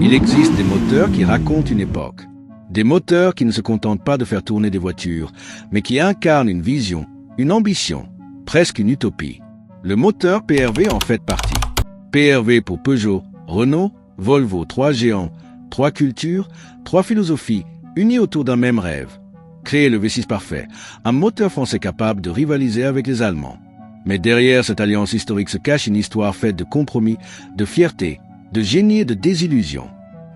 Il existe des moteurs qui racontent une époque. Des moteurs qui ne se contentent pas de faire tourner des voitures, mais qui incarnent une vision, une ambition, presque une utopie. Le moteur PRV en fait partie. PRV pour Peugeot, Renault, Volvo, trois géants, trois cultures, trois philosophies, unies autour d'un même rêve. Créer le V6 parfait, un moteur français capable de rivaliser avec les Allemands. Mais derrière cette alliance historique se cache une histoire faite de compromis, de fierté, de génie et de désillusion.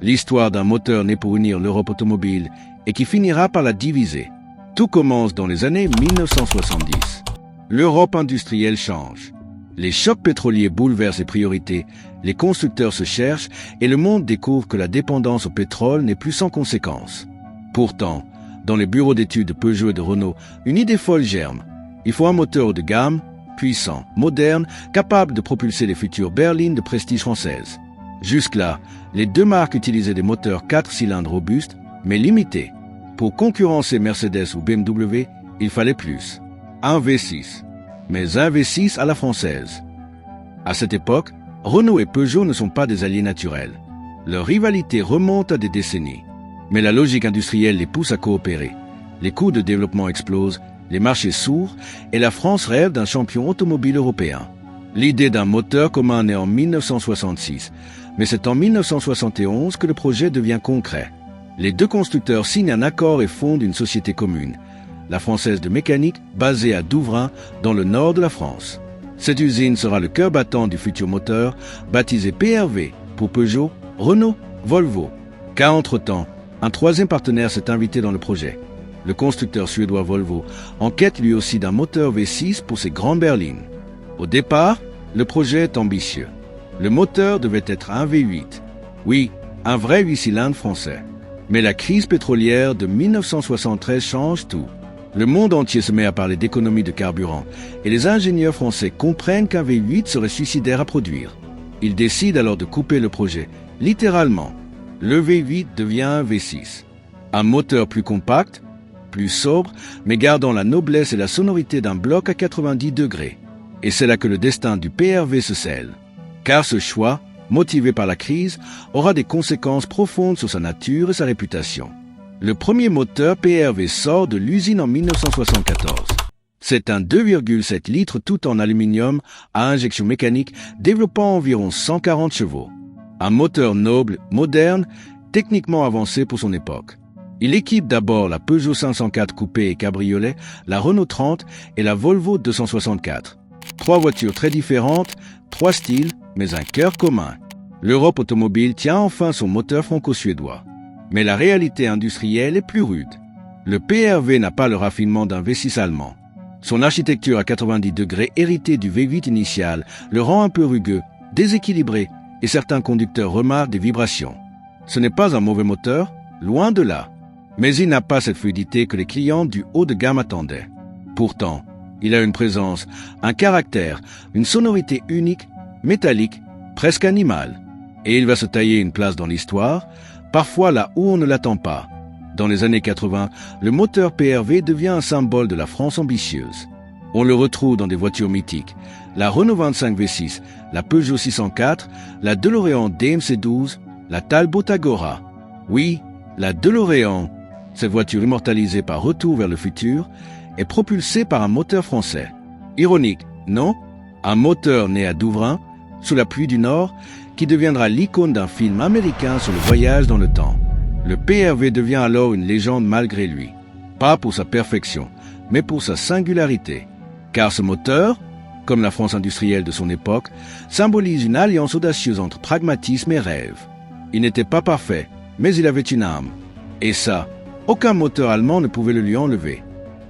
L'histoire d'un moteur né pour unir l'Europe automobile et qui finira par la diviser. Tout commence dans les années 1970. L'Europe industrielle change. Les chocs pétroliers bouleversent les priorités, les constructeurs se cherchent et le monde découvre que la dépendance au pétrole n'est plus sans conséquences. Pourtant, dans les bureaux d'études de Peugeot et de Renault, une idée folle germe. Il faut un moteur haut de gamme, puissant, moderne, capable de propulser les futures berlines de prestige françaises. Jusque-là, les deux marques utilisaient des moteurs 4 cylindres robustes, mais limités. Pour concurrencer Mercedes ou BMW, il fallait plus. Un V6. Mais un V6 à la française. À cette époque, Renault et Peugeot ne sont pas des alliés naturels. Leur rivalité remonte à des décennies. Mais la logique industrielle les pousse à coopérer. Les coûts de développement explosent, les marchés s'ouvrent et la France rêve d'un champion automobile européen. L'idée d'un moteur commun naît en 1966, mais c'est en 1971 que le projet devient concret. Les deux constructeurs signent un accord et fondent une société commune, la Française de mécanique, basée à Douvrin, dans le nord de la France. Cette usine sera le cœur battant du futur moteur, baptisé PRV pour Peugeot, Renault, Volvo. Car entre-temps, un troisième partenaire s'est invité dans le projet. Le constructeur suédois Volvo en quête lui aussi d'un moteur V6 pour ses grandes berlines. Au départ, le projet est ambitieux. Le moteur devait être un V8. Oui, un vrai 8 cylindres français. Mais la crise pétrolière de 1973 change tout. Le monde entier se met à parler d'économie de carburant et les ingénieurs français comprennent qu'un V8 serait suicidaire à produire. Ils décident alors de couper le projet, littéralement. Le V8 devient un V6. Un moteur plus compact, plus sobre, mais gardant la noblesse et la sonorité d'un bloc à 90 degrés. Et c'est là que le destin du PRV se scelle. Car ce choix, motivé par la crise, aura des conséquences profondes sur sa nature et sa réputation. Le premier moteur PRV sort de l'usine en 1974. C'est un 2,7 litres tout en aluminium à injection mécanique développant environ 140 chevaux. Un moteur noble, moderne, techniquement avancé pour son époque. Il équipe d'abord la Peugeot 504 coupé et cabriolet, la Renault 30 et la Volvo 264. Trois voitures très différentes, trois styles, mais un cœur commun. L'Europe automobile tient enfin son moteur franco-suédois. Mais la réalité industrielle est plus rude. Le PRV n'a pas le raffinement d'un V6 allemand. Son architecture à 90 degrés héritée du V8 initial le rend un peu rugueux, déséquilibré, et certains conducteurs remarquent des vibrations. Ce n'est pas un mauvais moteur, loin de là. Mais il n'a pas cette fluidité que les clients du haut de gamme attendaient. Pourtant, il a une présence, un caractère, une sonorité unique, métallique, presque animale. Et il va se tailler une place dans l'histoire, parfois là où on ne l'attend pas. Dans les années 80, le moteur PRV devient un symbole de la France ambitieuse. On le retrouve dans des voitures mythiques, la Renault 25 V6, la Peugeot 604, la DeLorean DMC12, la Talbot Agora. Oui, la DeLorean, cette voiture immortalisée par Retour vers le futur, est propulsée par un moteur français. Ironique, non? Un moteur né à Douvrin, sous la pluie du Nord, qui deviendra l'icône d'un film américain sur le voyage dans le temps. Le PRV devient alors une légende malgré lui. Pas pour sa perfection, mais pour sa singularité. Car ce moteur, comme la France industrielle de son époque, symbolise une alliance audacieuse entre pragmatisme et rêve. Il n'était pas parfait, mais il avait une âme. Et ça, aucun moteur allemand ne pouvait le lui enlever.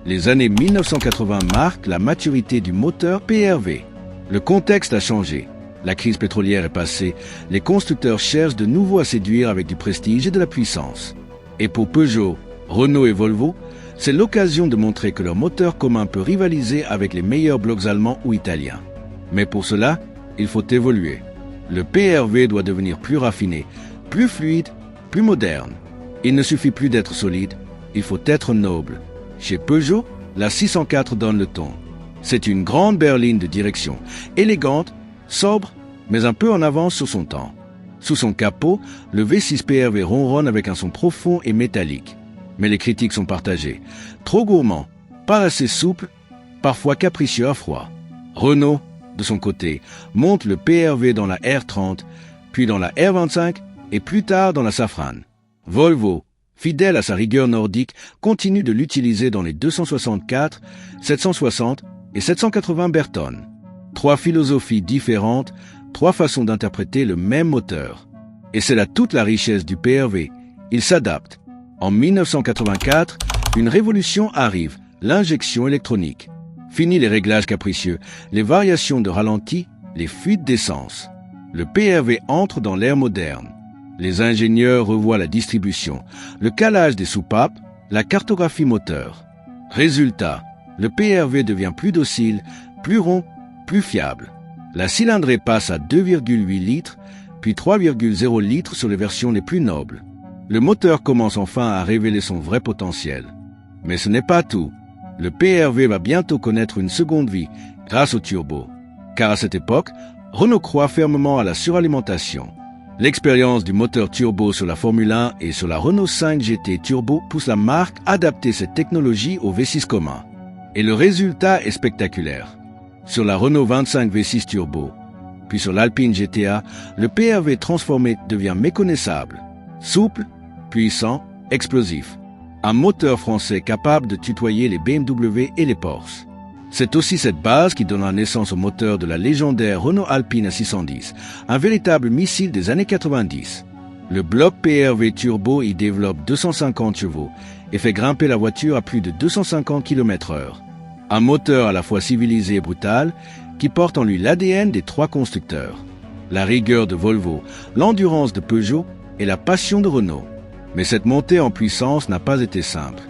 Les années 1980 marquent la maturité du moteur PRV. Le contexte a changé. La crise pétrolière est passée. Les constructeurs cherchent de nouveau à séduire avec du prestige et de la puissance. Et pour Peugeot, Renault et Volvo, c'est l'occasion de montrer que leur moteur commun peut rivaliser avec les meilleurs blocs allemands ou italiens. Mais pour cela, il faut évoluer. Le PRV doit devenir plus raffiné, plus fluide, plus moderne. Il ne suffit plus d'être solide, il faut être noble. Chez Peugeot, la 604 donne le ton. C'est une grande berline de direction, élégante, sobre, mais un peu en avance sur son temps. Sous son capot, le V6 PRV ronronne avec un son profond et métallique. Mais les critiques sont partagées. Trop gourmand, pas assez souple, parfois capricieux à froid. Renault, de son côté, monte le PRV dans la R30, puis dans la R25 et plus tard dans la Safran. Volvo, fidèle à sa rigueur nordique, continue de l'utiliser dans les 264, 760 et 780 Bertone. 3 philosophies différentes, 3 façons d'interpréter le même moteur. Et c'est là toute la richesse du PRV. Il s'adapte. En 1984, une révolution arrive, l'injection électronique. Fini les réglages capricieux, les variations de ralenti, les fuites d'essence. Le PRV entre dans l'ère moderne. Les ingénieurs revoient la distribution, le calage des soupapes, la cartographie moteur. Résultat, le PRV devient plus docile, plus rond, plus fiable. La cylindrée passe à 2,8 litres, puis 3,0 litres sur les versions les plus nobles. Le moteur commence enfin à révéler son vrai potentiel. Mais ce n'est pas tout. Le PRV va bientôt connaître une seconde vie grâce au turbo. Car à cette époque, Renault croit fermement à la suralimentation. L'expérience du moteur turbo sur la Formule 1 et sur la Renault 5 GT Turbo pousse la marque à adapter cette technologie au V6 commun. Et le résultat est spectaculaire. Sur la Renault 25 V6 Turbo, puis sur l'Alpine GTA, le PRV transformé devient méconnaissable. Souple, puissant, explosif. Un moteur français capable de tutoyer les BMW et les Porsche. C'est aussi cette base qui donnera naissance au moteur de la légendaire Renault Alpine A610, un véritable missile des années 90. Le bloc PRV Turbo y développe 250 chevaux et fait grimper la voiture à plus de 250 km/h. Un moteur à la fois civilisé et brutal qui porte en lui l'ADN des 3 constructeurs. La rigueur de Volvo, l'endurance de Peugeot et la passion de Renault. Mais cette montée en puissance n'a pas été simple.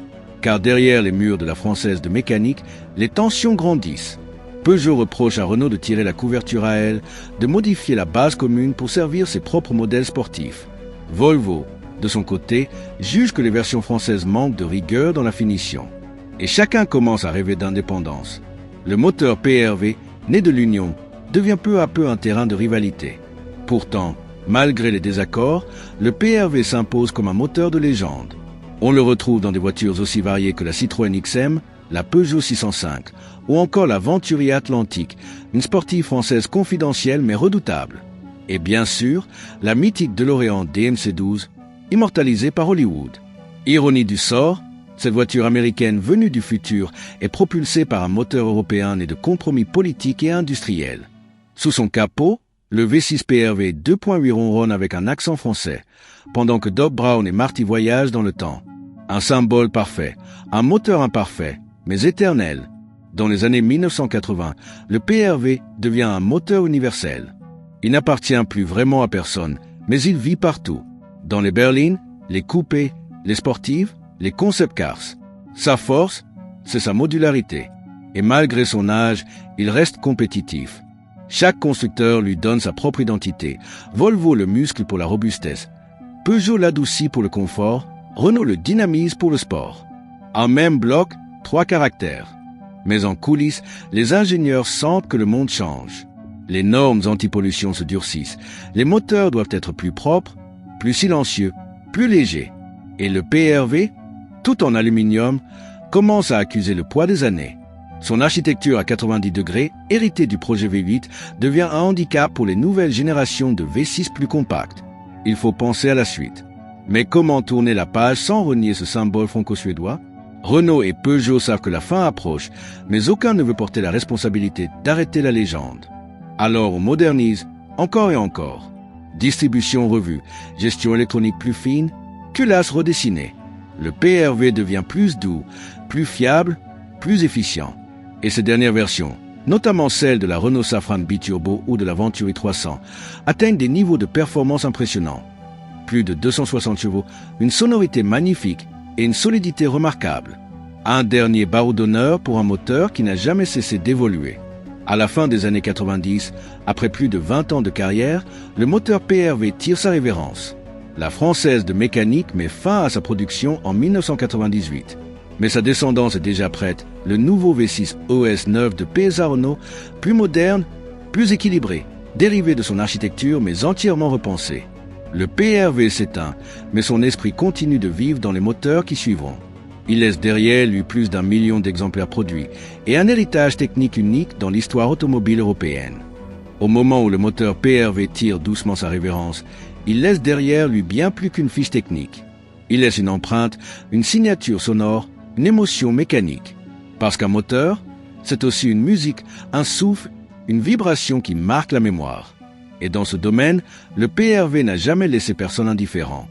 Car derrière les murs de la Française de mécanique, les tensions grandissent. Peugeot reproche à Renault de tirer la couverture à elle, de modifier la base commune pour servir ses propres modèles sportifs. Volvo, de son côté, juge que les versions françaises manquent de rigueur dans la finition. Et chacun commence à rêver d'indépendance. Le moteur PRV, né de l'union, devient peu à peu un terrain de rivalité. Pourtant, malgré les désaccords, le PRV s'impose comme un moteur de légende. On le retrouve dans des voitures aussi variées que la Citroën XM, la Peugeot 605 ou encore la Venturi Atlantique, une sportive française confidentielle mais redoutable. Et bien sûr, la mythique DeLorean DMC-12, immortalisée par Hollywood. Ironie du sort, cette voiture américaine venue du futur est propulsée par un moteur européen né de compromis politiques et industriels. Sous son capot, le V6 PRV 2.8 ronronne avec un accent français, pendant que Doc Brown et Marty voyagent dans le temps. Un symbole parfait, un moteur imparfait, mais éternel. Dans les années 1980, le PRV devient un moteur universel. Il n'appartient plus vraiment à personne, mais il vit partout. Dans les berlines, les coupés, les sportives, les concept cars. Sa force, c'est sa modularité. Et malgré son âge, il reste compétitif. Chaque constructeur lui donne sa propre identité. Volvo le muscle pour la robustesse. Peugeot l'adoucit pour le confort. Renault le dynamise pour le sport. Un même bloc, 3 caractères. Mais en coulisses, les ingénieurs sentent que le monde change. Les normes anti-pollution se durcissent. Les moteurs doivent être plus propres, plus silencieux, plus légers. Et le PRV, tout en aluminium, commence à accuser le poids des années. Son architecture à 90 degrés, héritée du projet V8, devient un handicap pour les nouvelles générations de V6 plus compactes. Il faut penser à la suite. Mais comment tourner la page sans renier ce symbole franco-suédois? Renault et Peugeot savent que la fin approche, mais aucun ne veut porter la responsabilité d'arrêter la légende. Alors on modernise, encore et encore. Distribution revue, gestion électronique plus fine, culasse redessinée. Le PRV devient plus doux, plus fiable, plus efficient. Et ces dernières versions, notamment celles de la Renault Safran Biturbo ou de la Venturi 300, atteignent des niveaux de performance impressionnants. Plus de 260 chevaux, une sonorité magnifique et une solidité remarquable. Un dernier barreau d'honneur pour un moteur qui n'a jamais cessé d'évoluer. À la fin des années 90, après plus de 20 ans de carrière, le moteur PRV tire sa révérence. La Française de mécanique met fin à sa production en 1998. Mais sa descendance est déjà prête, le nouveau V6 OS 9 de PSA Renault, plus moderne, plus équilibré, dérivé de son architecture mais entièrement repensé. Le PRV s'éteint, mais son esprit continue de vivre dans les moteurs qui suivront. Il laisse derrière lui plus d'1 million d'exemplaires produits et un héritage technique unique dans l'histoire automobile européenne. Au moment où le moteur PRV tire doucement sa révérence, il laisse derrière lui bien plus qu'une fiche technique. Il laisse une empreinte, une signature sonore, une émotion mécanique. Parce qu'un moteur, c'est aussi une musique, un souffle, une vibration qui marque la mémoire. Et dans ce domaine, le PRV n'a jamais laissé personne indifférent.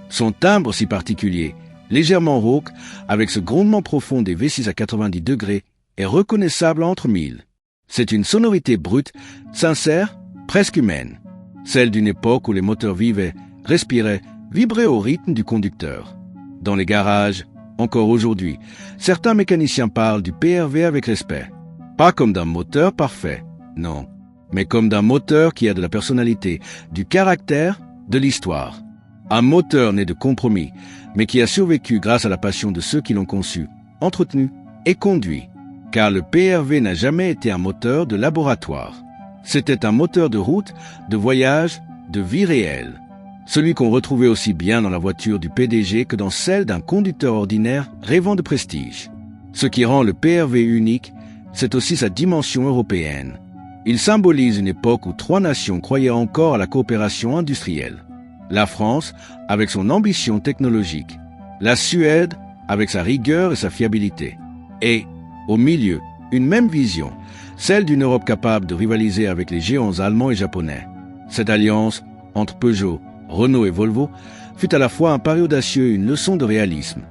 Son timbre si particulier, légèrement rauque, avec ce grondement profond des V6 à 90 degrés, est reconnaissable entre mille. C'est une sonorité brute, sincère, presque humaine. Celle d'une époque où les moteurs vivaient, respiraient, vibraient au rythme du conducteur. Dans les garages, encore aujourd'hui, certains mécaniciens parlent du PRV avec respect. Pas comme d'un moteur parfait, non, mais comme d'un moteur qui a de la personnalité, du caractère, de l'histoire. Un moteur né de compromis, mais qui a survécu grâce à la passion de ceux qui l'ont conçu, entretenu et conduit. Car le PRV n'a jamais été un moteur de laboratoire. C'était un moteur de route, de voyage, de vie réelle. Celui qu'on retrouvait aussi bien dans la voiture du PDG que dans celle d'un conducteur ordinaire rêvant de prestige. Ce qui rend le PRV unique, c'est aussi sa dimension européenne. Il symbolise une époque où 3 nations croyaient encore à la coopération industrielle. La France, avec son ambition technologique. La Suède, avec sa rigueur et sa fiabilité. Et, au milieu, une même vision, celle d'une Europe capable de rivaliser avec les géants allemands et japonais. Cette alliance, entre Peugeot, Renault et Volvo, fut à la fois un pari audacieux et une leçon de réalisme.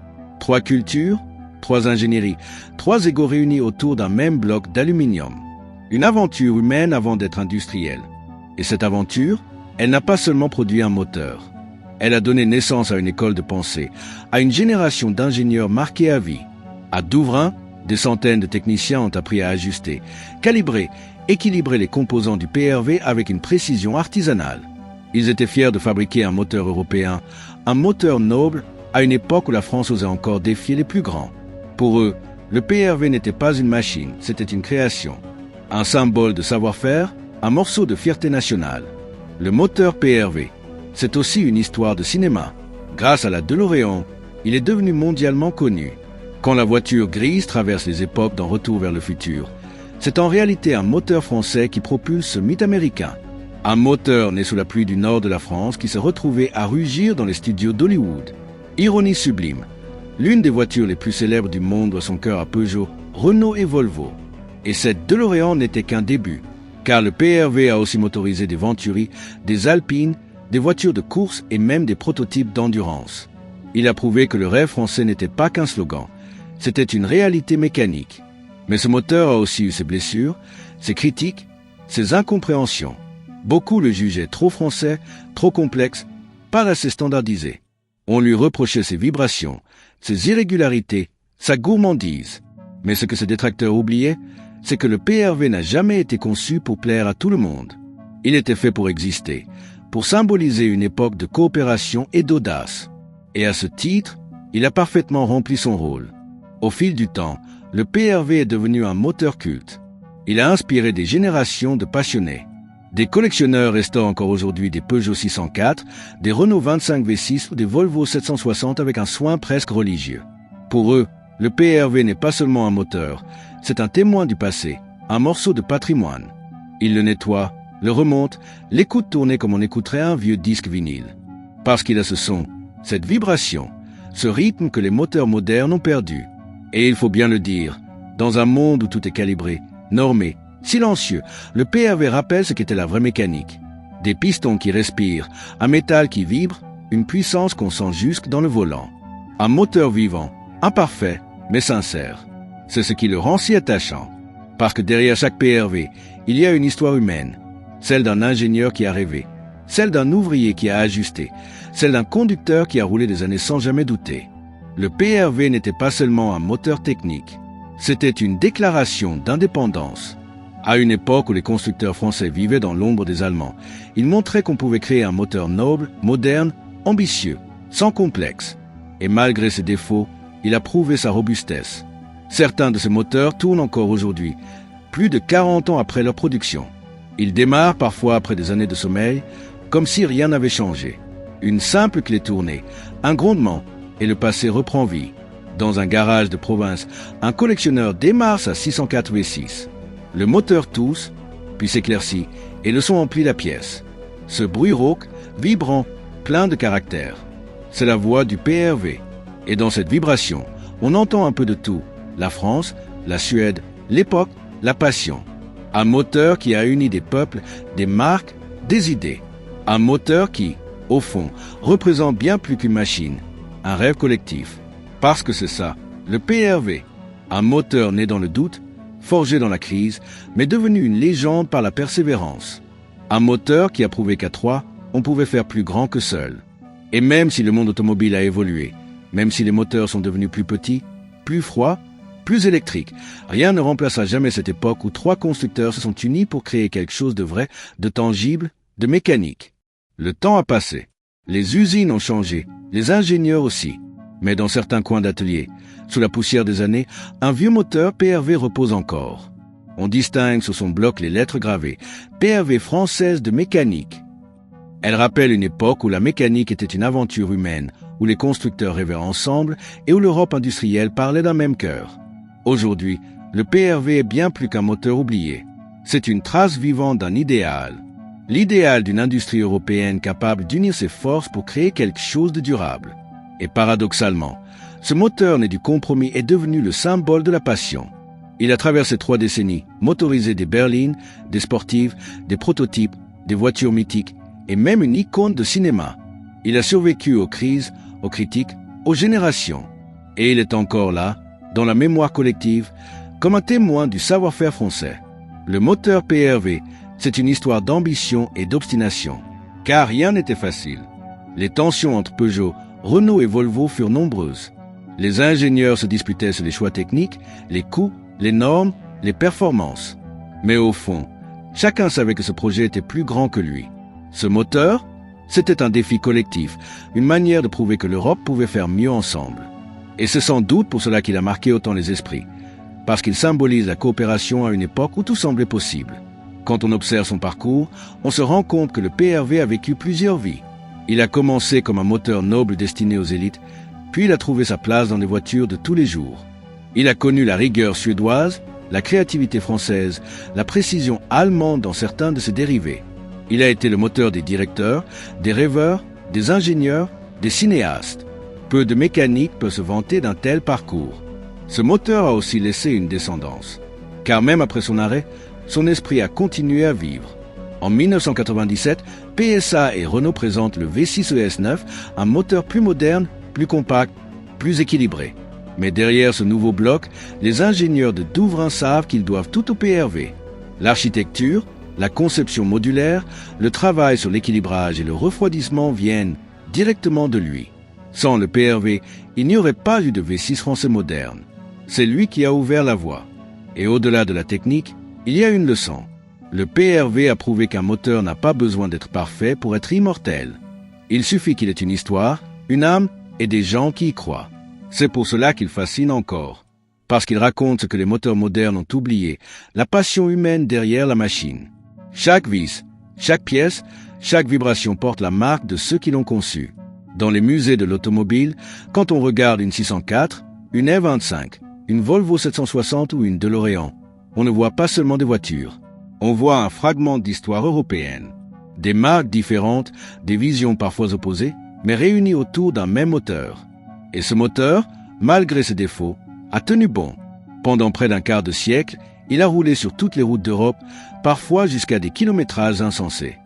3 cultures, 3 ingénieries, 3 égos réunis autour d'un même bloc d'aluminium. Une aventure humaine avant d'être industrielle. Et cette aventure, elle n'a pas seulement produit un moteur. Elle a donné naissance à une école de pensée, à une génération d'ingénieurs marqués à vie. À Douvrin, des centaines de techniciens ont appris à ajuster, calibrer, équilibrer les composants du PRV avec une précision artisanale. Ils étaient fiers de fabriquer un moteur européen, un moteur noble, à une époque où la France osait encore défier les plus grands. Pour eux, le PRV n'était pas une machine, c'était une création. Un symbole de savoir-faire, un morceau de fierté nationale. Le moteur PRV, c'est aussi une histoire de cinéma. Grâce à la DeLorean, il est devenu mondialement connu. Quand la voiture grise traverse les époques dans Retour vers le futur, c'est en réalité un moteur français qui propulse ce mythe américain. Un moteur né sous la pluie du nord de la France qui s'est retrouvé à rugir dans les studios d'Hollywood. Ironie sublime. L'une des voitures les plus célèbres du monde doit son cœur à Peugeot, Renault et Volvo. Et cette DeLorean n'était qu'un début, car le PRV a aussi motorisé des Venturi, des Alpine, des voitures de course et même des prototypes d'endurance. Il a prouvé que le rêve français n'était pas qu'un slogan, c'était une réalité mécanique. Mais ce moteur a aussi eu ses blessures, ses critiques, ses incompréhensions. Beaucoup le jugeaient trop français, trop complexe, pas assez standardisé. On lui reprochait ses vibrations, ses irrégularités, sa gourmandise. Mais ce que ses détracteurs oubliaient, c'est que le PRV n'a jamais été conçu pour plaire à tout le monde. Il était fait pour exister, pour symboliser une époque de coopération et d'audace. Et à ce titre, il a parfaitement rempli son rôle. Au fil du temps, le PRV est devenu un moteur culte. Il a inspiré des générations de passionnés. Des collectionneurs restaurent encore aujourd'hui des Peugeot 604, des Renault 25 V6 ou des Volvo 760 avec un soin presque religieux. Pour eux, le PRV n'est pas seulement un moteur, c'est un témoin du passé, un morceau de patrimoine. Ils le nettoient, le remontent, l'écoutent tourner comme on écouterait un vieux disque vinyle. Parce qu'il a ce son, cette vibration, ce rythme que les moteurs modernes ont perdu. Et il faut bien le dire, dans un monde où tout est calibré, normé, silencieux, le PRV rappelle ce qu'était la vraie mécanique. Des pistons qui respirent, un métal qui vibre, une puissance qu'on sent jusque dans le volant. Un moteur vivant, imparfait, mais sincère. C'est ce qui le rend si attachant. Parce que derrière chaque PRV, il y a une histoire humaine. Celle d'un ingénieur qui a rêvé, celle d'un ouvrier qui a ajusté, celle d'un conducteur qui a roulé des années sans jamais douter. Le PRV n'était pas seulement un moteur technique, c'était une déclaration d'indépendance. À une époque où les constructeurs français vivaient dans l'ombre des Allemands, il montrait qu'on pouvait créer un moteur noble, moderne, ambitieux, sans complexe. Et malgré ses défauts, il a prouvé sa robustesse. Certains de ces moteurs tournent encore aujourd'hui, plus de 40 ans après leur production. Ils démarrent parfois après des années de sommeil, comme si rien n'avait changé. Une simple clé tournée, un grondement, et le passé reprend vie. Dans un garage de province, un collectionneur démarre sa 604 V6. Le moteur tousse, puis s'éclaircit, et le son emplit la pièce. Ce bruit rauque, vibrant, plein de caractère. C'est la voix du PRV. Et dans cette vibration, on entend un peu de tout. La France, la Suède, l'époque, la passion. Un moteur qui a uni des peuples, des marques, des idées. Un moteur qui, au fond, représente bien plus qu'une machine. Un rêve collectif. Parce que c'est ça, le PRV. Un moteur né dans le doute, forgé dans la crise, mais devenu une légende par la persévérance. Un moteur qui a prouvé qu'à trois, on pouvait faire plus grand que seul. Et même si le monde automobile a évolué, même si les moteurs sont devenus plus petits, plus froids, plus électriques, rien ne remplacera jamais cette époque où trois constructeurs se sont unis pour créer quelque chose de vrai, de tangible, de mécanique. Le temps a passé. Les usines ont changé, les ingénieurs aussi. Mais dans certains coins d'atelier, sous la poussière des années, un vieux moteur PRV repose encore. On distingue sur son bloc les lettres gravées « PRV française de mécanique ». Elle rappelle une époque où la mécanique était une aventure humaine, où les constructeurs rêvaient ensemble et où l'Europe industrielle parlait d'un même cœur. Aujourd'hui, le PRV est bien plus qu'un moteur oublié. C'est une trace vivante d'un idéal. L'idéal d'une industrie européenne capable d'unir ses forces pour créer quelque chose de durable. Et paradoxalement, ce moteur né du compromis est devenu le symbole de la passion. Il a traversé 3 décennies, motorisé des berlines, des sportives, des prototypes, des voitures mythiques et même une icône de cinéma. Il a survécu aux crises, aux critiques, aux générations. Et il est encore là, dans la mémoire collective, comme un témoin du savoir-faire français. Le moteur PRV, c'est une histoire d'ambition et d'obstination. Car rien n'était facile. Les tensions entre Peugeot, Renault et Volvo furent nombreuses. Les ingénieurs se disputaient sur les choix techniques, les coûts, les normes, les performances. Mais au fond, chacun savait que ce projet était plus grand que lui. Ce moteur, c'était un défi collectif, une manière de prouver que l'Europe pouvait faire mieux ensemble. Et c'est sans doute pour cela qu'il a marqué autant les esprits, parce qu'il symbolise la coopération à une époque où tout semblait possible. Quand on observe son parcours, on se rend compte que le PRV a vécu plusieurs vies. Il a commencé comme un moteur noble destiné aux élites, puis il a trouvé sa place dans les voitures de tous les jours. Il a connu la rigueur suédoise, la créativité française, la précision allemande dans certains de ses dérivés. Il a été le moteur des directeurs, des rêveurs, des ingénieurs, des cinéastes. Peu de mécaniques peuvent se vanter d'un tel parcours. Ce moteur a aussi laissé une descendance. Car même après son arrêt, son esprit a continué à vivre. En 1997, PSA et Renault présentent le V6 ES9, un moteur plus moderne, plus compact, plus équilibré. Mais derrière ce nouveau bloc, les ingénieurs de Douvrin savent qu'ils doivent tout au PRV. L'architecture, la conception modulaire, le travail sur l'équilibrage et le refroidissement viennent directement de lui. Sans le PRV, il n'y aurait pas eu de V6 français moderne. C'est lui qui a ouvert la voie. Et au-delà de la technique, il y a une leçon. Le PRV a prouvé qu'un moteur n'a pas besoin d'être parfait pour être immortel. Il suffit qu'il ait une histoire, une âme et des gens qui y croient. C'est pour cela qu'il fascine encore. Parce qu'il raconte ce que les moteurs modernes ont oublié, la passion humaine derrière la machine. Chaque vis, chaque pièce, chaque vibration porte la marque de ceux qui l'ont conçue. Dans les musées de l'automobile, quand on regarde une 604, une R25, une Volvo 760 ou une DeLorean, on ne voit pas seulement des voitures. On voit un fragment d'histoire européenne. Des marques différentes, des visions parfois opposées, mais réunies autour d'un même moteur. Et ce moteur, malgré ses défauts, a tenu bon. Pendant près d'un quart de siècle, il a roulé sur toutes les routes d'Europe, parfois jusqu'à des kilométrages insensés.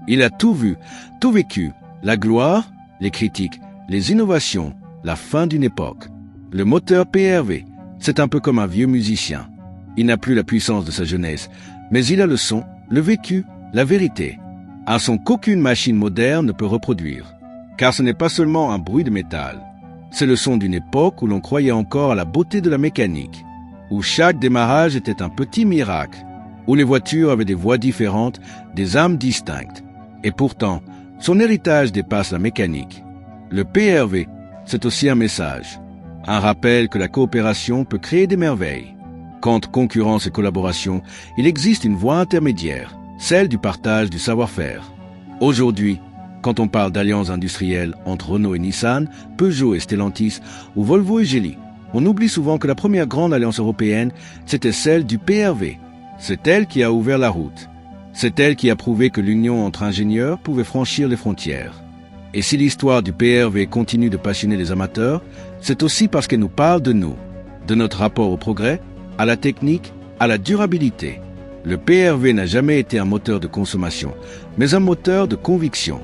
Il a tout vu, tout vécu, la gloire, les critiques, les innovations, la fin d'une époque. Le moteur PRV, c'est un peu comme un vieux musicien. Il n'a plus la puissance de sa jeunesse, mais il a le son, le vécu, la vérité. Un son qu'aucune machine moderne ne peut reproduire. Car ce n'est pas seulement un bruit de métal. C'est le son d'une époque où l'on croyait encore à la beauté de la mécanique, où chaque démarrage était un petit miracle, où les voitures avaient des voix différentes, des âmes distinctes. Et pourtant, son héritage dépasse la mécanique. Le PRV, c'est aussi un message, un rappel que la coopération peut créer des merveilles. Qu'entre concurrence et collaboration, il existe une voie intermédiaire, celle du partage du savoir-faire. Aujourd'hui, Quand on parle d'alliance industrielle entre Renault et Nissan, Peugeot et Stellantis, ou Volvo et Geely, on oublie souvent que la première grande alliance européenne, c'était celle du PRV. C'est elle qui a ouvert la route. C'est elle qui a prouvé que l'union entre ingénieurs pouvait franchir les frontières. Et si l'histoire du PRV continue de passionner les amateurs, c'est aussi parce qu'elle nous parle de nous, de notre rapport au progrès, à la technique, à la durabilité. Le PRV n'a jamais été un moteur de consommation, mais un moteur de conviction.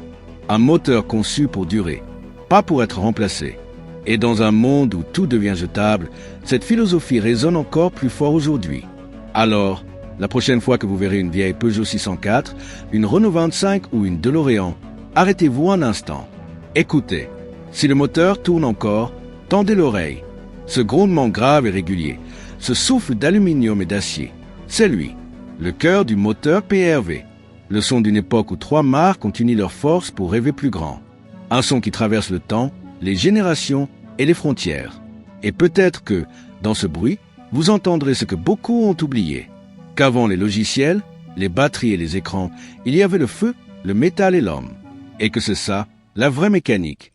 Un moteur conçu pour durer, pas pour être remplacé. Et dans un monde où tout devient jetable, cette philosophie résonne encore plus fort aujourd'hui. Alors, la prochaine fois que vous verrez une vieille Peugeot 604, une Renault 25 ou une DeLorean, arrêtez-vous un instant. Écoutez. Si le moteur tourne encore, tendez l'oreille. Ce grondement grave et régulier, ce souffle d'aluminium et d'acier, c'est lui, le cœur du moteur PRV. Le son d'une époque où 3 marques ont uni leurs forces pour rêver plus grand. Un son qui traverse le temps, les générations et les frontières. Et peut-être que, dans ce bruit, vous entendrez ce que beaucoup ont oublié. Qu'avant les logiciels, les batteries et les écrans, il y avait le feu, le métal et l'homme. Et que c'est ça, la vraie mécanique.